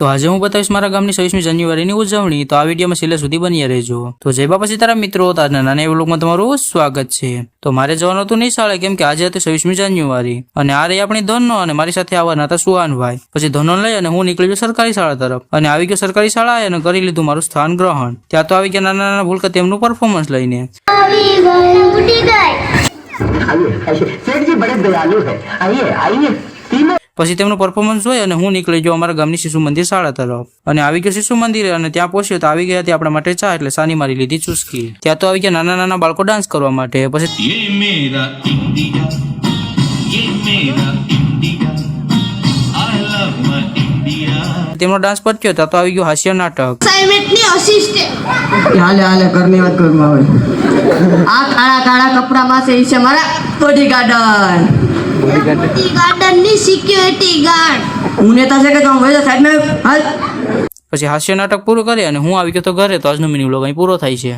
તો આજે હું બતાવીશ મારા ગામની 26મી જાન્યુઆરીની ઉજવણી। તો આ વિડીયોમાં છેલ્લે સુધી બન્યા રહેજો। તો જય બાપા સીતારામ મિત્રો, તો આજના નાના વ્લોગમાં તમારું સ્વાગત છે। તો મારે જવાનું હતું નિશાળે કેમ કે આજે હતી 26મી જાન્યુઆરી અને આ રહી આપણી ધોનનો અને મારી સાથે આવવાના હતા સુહાનભાઈ। પછી ધોનનો લઈ અને હું નીકળી ગયો સરકારી શાળા તરફ અને આવી ગયો સરકારી શાળાએ અને કરી લીધું મારું સ્થાન ગ્રહણ। ત્યાં તો આવી ગયા નાના નાના ભૂલકા તેમનું પરફોર્મન્સ લઈને। પછી તેમનું પરફોર્મન્સ જોઈ અને હું નીકળી ગયો અમારા ગામની શિશુ મંદિર શાળા તરફ અને આવી ગયો શિશુ મંદિરે અને ત્યાં પહોંચ્યો તો આવી ગયા હતી આપણા માટે ચા એટલે સાની મારી લીધી ચુસ્કી। ત્યાં તો આવી ગયા નાના નાના બાળકો ડાન્સ કરવા માટે। પછી તેમનો ડાન્સ પત્યો ત્યાં તો આવી ગયો હાસ્ય નાટક। આ કાળા કાળા કપડામાં છે ઈ છે મારા બોડીગાર્ડ ની સિક્યુરિટી ગાર્ડ હું નેતા છે કે હું વેલા સાઈડમાં હાલ। પછી હાસ્ય નાટક પૂરું કરી અને હું આવી ગયો તો ઘરે। તો આજનો મિની વ્લોગ અહીં પૂરો થાય છે।